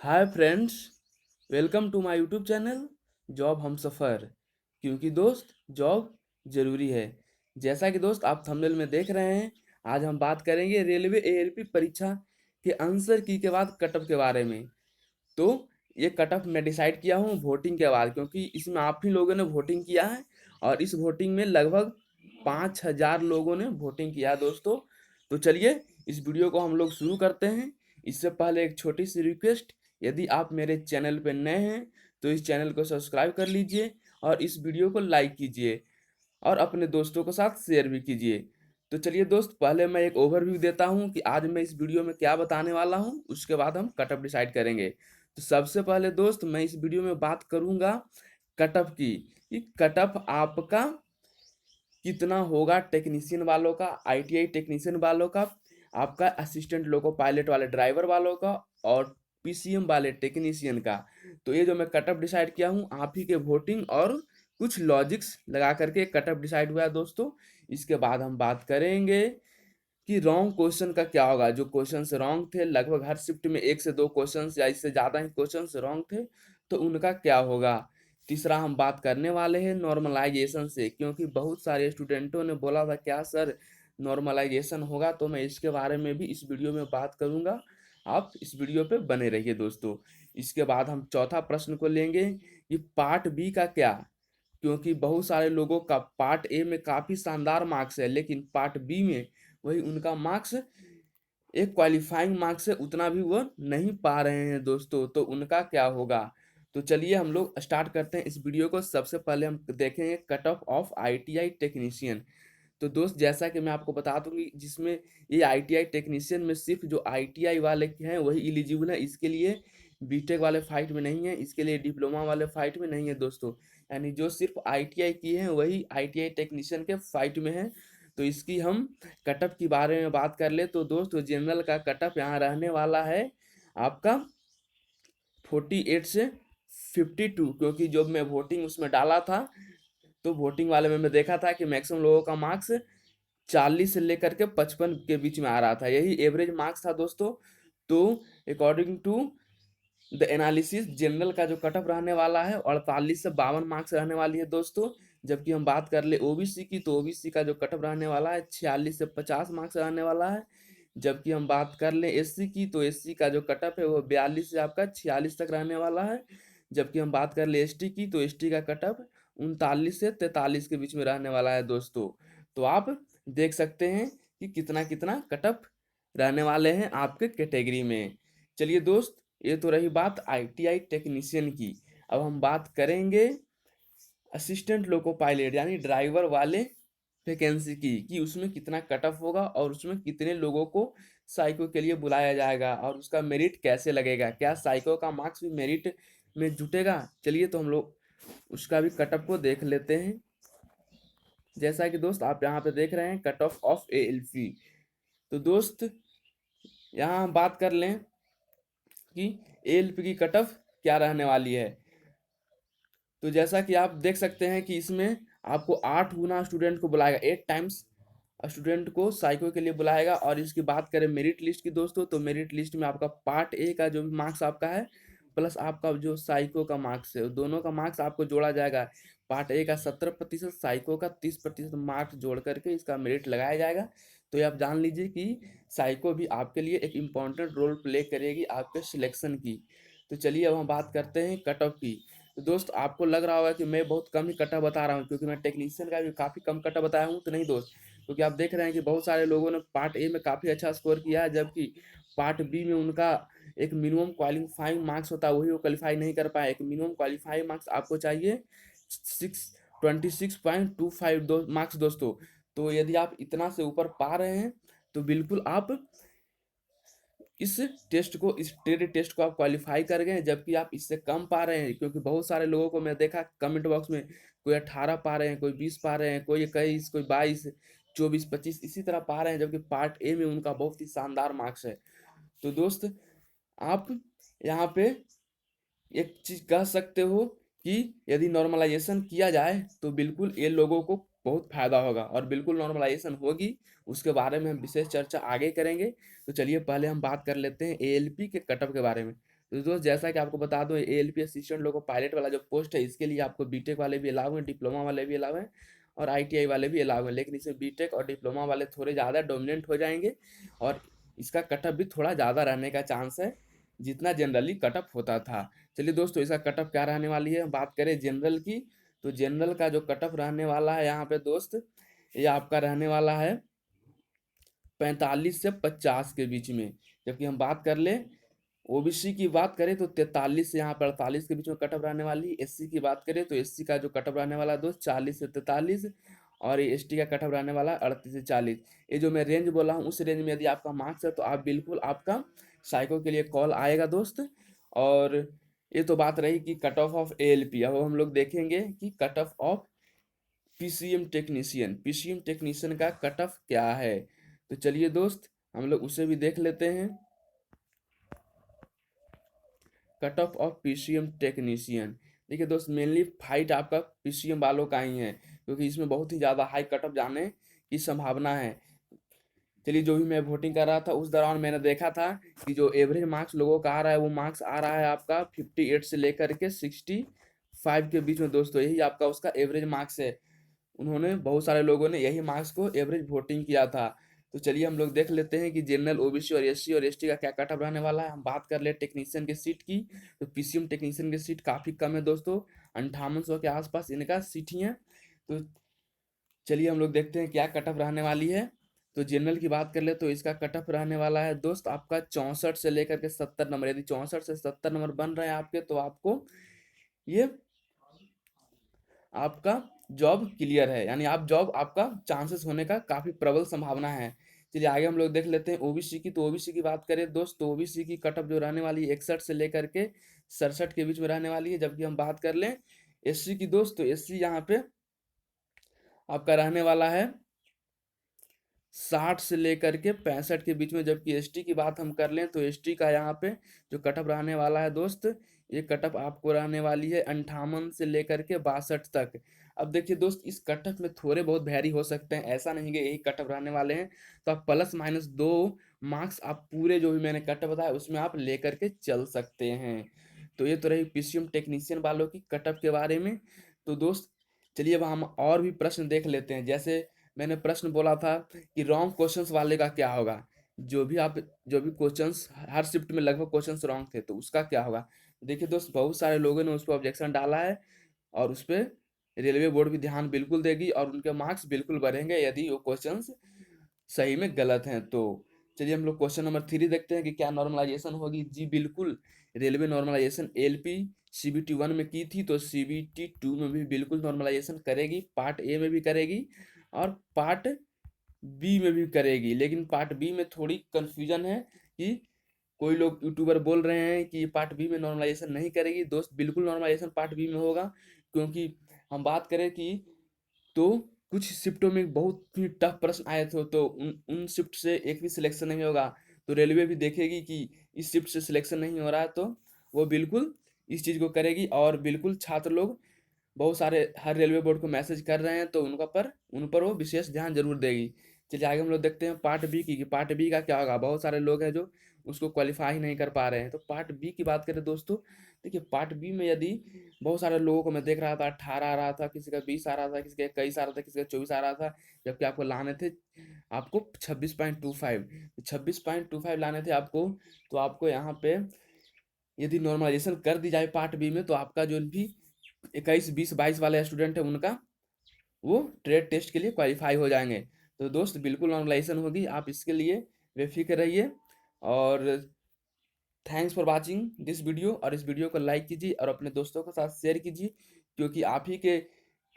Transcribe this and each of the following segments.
Hi friends, welcome to my YouTube channel job हम सफ़र। क्योंकि दोस्त जॉब ज़रूरी है। जैसा कि दोस्त आप थंबनेल में देख रहे हैं, आज हम बात करेंगे रेलवे एएलपी परीक्षा के आंसर की के बाद कटअप के बारे में। तो ये कटअप मैं डिसाइड किया हूँ वोटिंग के बाद, क्योंकि इसमें आप ही लोगों ने वोटिंग किया है और इस वोटिंग में लगभग 5,000 लोगों ने वोटिंग किया है दोस्तों। तो चलिए इस वीडियो को हम लोग शुरू करते हैं। इससे पहले एक छोटी सी रिक्वेस्ट, यदि आप मेरे चैनल पर नए हैं तो इस चैनल को सब्सक्राइब कर लीजिए और इस वीडियो को लाइक कीजिए और अपने दोस्तों के साथ शेयर भी कीजिए। तो चलिए दोस्त, पहले मैं एक ओवरव्यू देता हूँ कि आज मैं इस वीडियो में क्या बताने वाला हूँ, उसके बाद हम कटअप डिसाइड करेंगे। तो सबसे पहले दोस्त मैं इस वीडियो में बात करूँगा कटअप की, कि कटअप आपका कितना होगा टेक्नीशियन वालों का, आईटीआई टेक्नीशियन वालों का, आपका असिस्टेंट लोको पायलट वाले ड्राइवर वालों का और पीसीएम वाले टेक्नीशियन का। तो ये जो मैं कटअप डिसाइड किया हूँ आप ही के वोटिंग और कुछ लॉजिक्स लगा करके कटअप डिसाइड हुआ है दोस्तों। इसके बाद हम बात करेंगे कि रॉन्ग क्वेश्चन का क्या होगा। जो क्वेश्चन रॉन्ग थे, लगभग हर शिफ्ट में एक से दो क्वेश्चन या इससे ज़्यादा ही क्वेश्चन रॉन्ग थे, तो उनका क्या होगा। तीसरा हम बात करने वाले हैं नॉर्मलाइजेशन से, क्योंकि बहुत सारे स्टूडेंटों ने बोला था क्या सर नॉर्मलाइजेशन होगा, तो मैं इसके बारे में भी इस वीडियो में बात करूंगा। आप इस वीडियो पे बने रहिए दोस्तों। इसके बाद हम चौथा प्रश्न को लेंगे कि पार्ट बी का क्या, क्योंकि बहुत सारे लोगों का पार्ट ए में काफ़ी शानदार मार्क्स है लेकिन पार्ट बी में वही उनका मार्क्स एक क्वालिफाइंग मार्क्स से उतना भी वो नहीं पा रहे हैं दोस्तों, तो उनका क्या होगा। तो चलिए हम लोग स्टार्ट करते हैं इस वीडियो को। सबसे पहले हम देखेंगे कट ऑफ आईटीआई टेक्नीशियन। तो दोस्त जैसा कि मैं आपको बता दूं कि जिसमें ये आईटीआई टेक्नीशियन में सिर्फ जो आईटीआई वाले हैं वही एलिजिबल है, इसके लिए बीटेक वाले फाइट में नहीं है, इसके लिए डिप्लोमा वाले फाइट में नहीं है दोस्तों। यानी जो सिर्फ आईटीआई किए हैं वही आईटीआई टेक्नीशियन के फाइट में है। तो इसकी हम कटअप के बारे में बात कर ले तो दोस्तों जनरल का कटअप यहाँ रहने वाला है आपका 48 से 52, क्योंकि जब मैं वोटिंग उसमें डाला था तो वोटिंग वाले में मैं देखा था कि मैक्सिमम लोगों का मार्क्स 40 से लेकर के 55 के बीच में आ रहा था, यही एवरेज मार्क्स था दोस्तों। तो according to the analysis general का जो कटअप रहने वाला है 48 से 52 मार्क्स रहने वाली है दोस्तों। जबकि हम बात कर ले ओबीसी की, तो ओबीसी का जो कटअप रहने वाला है 46 से 50 मार्क्स रहने वाला है। जबकि हम बात कर लें एससी की, तो एससी का जो कटअप है वो 42 से आपका 46 तक रहने वाला है। जबकि हम बात कर ले एसटी की, तो एसटी का कटअप 39 से 43 के बीच में रहने वाला है दोस्तों। तो आप देख सकते हैं कि कितना कितना कटअप रहने वाले हैं आपके कैटेगरी में। चलिए दोस्त, ये तो रही बात आईटीआई टेक्नीशियन की। अब हम बात करेंगे असिस्टेंट लोको पायलट यानी ड्राइवर वाले वैकेंसी की, कि उसमें कितना कट ऑफ होगा और उसमें कितने लोगों को साइको के लिए बुलाया जाएगा और उसका मेरिट कैसे लगेगा, क्या साइको का मार्क्स भी मेरिट में जुटेगा। चलिए तो हम लोग उसका भी कट ऑफ को देख लेते हैं। जैसा कि दोस्त आप यहाँ पे देख रहे हैं कट ऑफ एएलपी। तो दोस्त यहाँ हम बात कर लें कि एएलपी की कट ऑफ क्या रहने वाली है। तो जैसा कि आप देख सकते हैं कि इसमें आपको 8 गुना स्टूडेंट को बुलाएगा, 8 टाइम्स स्टूडेंट को साइको के लिए बुलाएगा। और इसकी बात करें मेरिट लिस्ट की दोस्तों, तो मेरिट लिस्ट में आपका पार्ट ए का जो मार्क्स आपका है प्लस आपका जो साइको का मार्क्स है, दोनों का मार्क्स आपको जोड़ा जाएगा। पार्ट ए का 70%, साइको का 30% मार्क्स जोड़ करके इसका मेरिट लगाया जाएगा। तो ये आप जान लीजिए कि साइको भी आपके लिए एक इम्पॉर्टेंट रोल प्ले करेगी आपके सिलेक्शन की। तो चलिए अब हम बात करते हैं कट ऑफ की। तो दोस्त आपको लग रहा होगा कि मैं बहुत कम ही कटा बता रहा हूँ, क्योंकि मैं टेक्नीशियन का भी काफ़ी कम कटा बताया हूँ, तो नहीं दोस्त। क्योंकि आप देख रहे हैं कि बहुत सारे लोगों ने पार्ट ए में काफ़ी अच्छा स्कोर किया है, जबकि पार्ट बी में उनका एक मिनिमम क्वालिफाइंग मार्क्स होता है वही वो क्वालिफाई नहीं कर पाए। एक मिनिमम क्वालिफाइंग मार्क्स आपको चाहिए 26.25 दो मार्क्स दोस्तों। तो यदि आप इतना से ऊपर पा रहे हैं तो बिल्कुल आप इस टेस्ट को, इस ट्रेड टेस्ट को आप क्वालिफाई कर गए। जबकि आप इससे कम पा रहे हैं, क्योंकि बहुत सारे लोगों को मैं देखा कमेंट बॉक्स में कोई 18 पा रहे हैं, कोई 20 पा रहे हैं, कोई 21, कोई 22, 24, 25 इसी तरह पा रहे हैं, जबकि पार्ट ए में उनका बहुत ही शानदार मार्क्स है। तो दोस्त आप यहाँ पे एक चीज कह सकते हो कि यदि नॉर्मलाइजेशन किया जाए तो बिल्कुल ये लोगों को बहुत फायदा होगा और बिल्कुल नॉर्मलाइजेशन होगी। उसके बारे में हम विशेष चर्चा आगे करेंगे। तो चलिए पहले हम बात कर लेते हैं एएलपी के कटअप के बारे में। तो दोस्त जैसा कि आपको बता दूं, एएलपी असिस्टेंट लोको पायलट वाला जो पोस्ट है, इसके लिए आपको बीटेक वाले भी अलाउ हैं, डिप्लोमा वाले भी अलाउ हैं और आईटीआई वाले भी अलाउ हैं, लेकिन इसमें बीटेक और डिप्लोमा वाले थोड़े ज़्यादा डोमिनेंट हो जाएंगे और इसका कटअप भी थोड़ा ज़्यादा रहने का चांस है जितना जनरली कटअप होता था। चलिए दोस्तों, इसका कटअप क्या रहने वाली है, बात करें जनरल की, तो जनरल का जो कटअप रहने वाला है यहाँ पे दोस्त, ये आपका रहने वाला है 45 से 50 के बीच में। जबकि हम बात कर ले ओबीसी की बात करें तो 43 से यहाँ पर 48 के बीच में कटअप रहने वाली। एससी की बात करें तो एससी का जो कटअप रहने वाला है दोस्त 40 से 43, और एसटी का कटअप रहने वाला 38 से 40। ये जो मैं रेंज बोला हूँ, उस रेंज में यदि आपका मार्क्स है तो आप बिल्कुल आपका साइको के लिए कॉल आएगा दोस्त। और ये तो बात रही कि कट ऑफ ऑफ एएलपी। अब हम लोग देखेंगे कि cut off of PCM technician का कट ऑफ क्या है। तो चलिए दोस्त, हम लोग उसे भी देख लेते हैं। Cut off of PCM technician, देखिए दोस्त, मेनली फाइट आपका पीसीएम वालों का ही है, क्योंकि इसमें बहुत ही ज़्यादा हाई कट ऑफ जाने की संभावना है। चलिए, जो भी मैं वोटिंग कर रहा था उस दौरान मैंने देखा था कि जो एवरेज मार्क्स लोगों का आ रहा है, वो मार्क्स आ रहा है आपका 58 से लेकर के 65 के बीच में दोस्तों, यही आपका उसका एवरेज मार्क्स है। उन्होंने बहुत सारे लोगों ने यही मार्क्स को एवरेज वोटिंग किया था। तो चलिए हम लोग देख लेते हैं कि जनरल, ओबीसी और एससी और एसटी का क्या कट ऑफ रहने वाला है। हम बात कर ले टेक्नीशियन की सीट की, तो पीसीएम टेक्नीशियन की सीट काफ़ी कम है दोस्तों, 5800 के आसपास इनका सीट ही है। तो चलिए हम लोग देखते हैं क्या कट ऑफ रहने वाली है। तो जनरल की बात कर ले तो इसका कट ऑफ रहने वाला है दोस्त आपका 64 से लेकर के 70 नंबर। यदि 64 से 70 नंबर बन रहे हैं आपके, तो आपको ये आपका जॉब क्लियर है, यानी आप जॉब, आपका चांसेस होने का काफ़ी प्रबल संभावना है। चलिए आगे हम लोग देख लेते हैं ओबीसी की। तो ओबीसी की बात करें दोस्त, तो ओबीसी की कट ऑफ जो रहने वाली है 61 से लेकर के 67 के बीच में रहने वाली है। जबकि हम बात कर लें एससी की दोस्त, तो एससी यहाँ पे आपका रहने वाला है 60 से लेकर के 65 के बीच में। जबकि एसटी की बात हम कर लें तो एसटी का यहाँ पे जो कटअप रहने वाला है दोस्त, ये कटअप आपको रहने वाली है 58 से लेकर के 62 तक। अब देखिए दोस्त, इस कटअप में थोड़े बहुत वेरी हो सकते हैं, ऐसा नहीं कि यही कटअप रहने वाले हैं। तो आप प्लस माइनस 2 मार्क्स आप पूरे जो भी मैंने कटअप बताया उसमें आप लेकर के चल सकते हैं। तो ये तो रही पीसीएम टेक्नीशियन वालों की कटअप के बारे में। तो दोस्त चलिए अब हम और भी प्रश्न देख लेते हैं। जैसे मैंने प्रश्न बोला था कि रॉन्ग क्वेश्चंस वाले का क्या होगा, जो भी क्वेश्चंस हर शिफ्ट में लगभग क्वेश्चंस रॉन्ग थे, तो उसका क्या होगा। देखिए दोस्त, बहुत सारे लोगों ने उस पर ऑब्जेक्शन डाला है और उस पर रेलवे बोर्ड भी ध्यान बिल्कुल देगी और उनके मार्क्स बिल्कुल बढ़ेंगे यदि वो क्वेश्चंस सही में गलत हैं। तो चलिए हम लोग क्वेश्चन नंबर 3 देखते हैं कि क्या नॉर्मलाइजेशन होगी। जी बिल्कुल, रेलवे नॉर्मलाइजेशन एलपी सीबीटी 1 में की थी, तो सीबीटी 2 में भी बिल्कुल नॉर्मलाइजेशन करेगी। पार्ट ए में भी करेगी और पार्ट बी में भी करेगी। लेकिन पार्ट बी में थोड़ी कंफ्यूजन है कि कोई लोग यूट्यूबर बोल रहे हैं कि पार्ट बी में नॉर्मलाइजेशन नहीं करेगी। दोस्त बिल्कुल नॉर्मलाइजेशन पार्ट बी में होगा, क्योंकि हम बात करें कि तो कुछ शिफ्टों में बहुत ही टफ प्रश्न आए थे, तो उन उन शिफ्ट से एक भी सिलेक्शन नहीं होगा। तो रेलवे भी देखेगी कि इस शिफ्ट से सिलेक्शन नहीं हो रहा है, तो वो बिल्कुल इस चीज़ को करेगी। और बिल्कुल छात्र लोग बहुत सारे हर रेलवे बोर्ड को मैसेज कर रहे हैं, तो उन पर वो विशेष ध्यान जरूर देगी। चलिए आगे हम लोग देखते हैं पार्ट बी की, कि पार्ट बी का क्या होगा। बहुत सारे लोग हैं जो उसको क्वालिफाई नहीं कर पा रहे हैं। तो पार्ट बी की बात करें दोस्तों, देखिए पार्ट बी में यदि बहुत सारे लोगों को मैं देख रहा था 18 आ रहा था, किसी का 20 आ रहा था, किसी का 21 आ रहा था, किसी का 24 आ रहा था, जबकि आपको लाने थे आपको 26.25, 26.25 लाने थे आपको। तो आपको यहाँ पे यदि नॉर्मलाइजेशन कर दी जाए पार्ट बी में, तो आपका जो भी 21, 20, 22 वाले स्टूडेंट है उनका वो ट्रेड टेस्ट के लिए क्वालिफाई हो जाएंगे। तो दोस्त बिल्कुल नॉर्मलाइजेशन होगी, आप इसके लिए बेफिक्र रहिए। और thanks for watching this video, और इस वीडियो को लाइक कीजिए और अपने दोस्तों के साथ शेयर कीजिए, क्योंकि आप ही के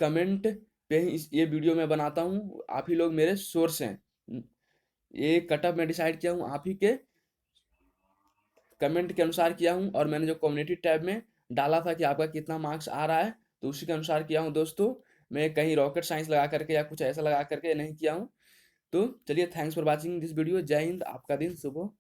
कमेंट पे ही ये वीडियो मैं बनाता हूँ। आप ही लोग मेरे सोर्स हैं। ये कटअप मैं डिसाइड किया हूँ आप ही के कमेंट के अनुसार किया हूँ, और मैंने जो कम्युनिटी टैब में डाला था कि आपका कितना मार्क्स आ रहा है, तो उसी के अनुसार किया हूँ दोस्तों। मैं कहीं रॉकेट साइंस लगा करके या कुछ ऐसा लगा करके नहीं किया हूँ। तो चलिए, thanks for watching this video. जय हिंद, आपका दिन शुभ हो।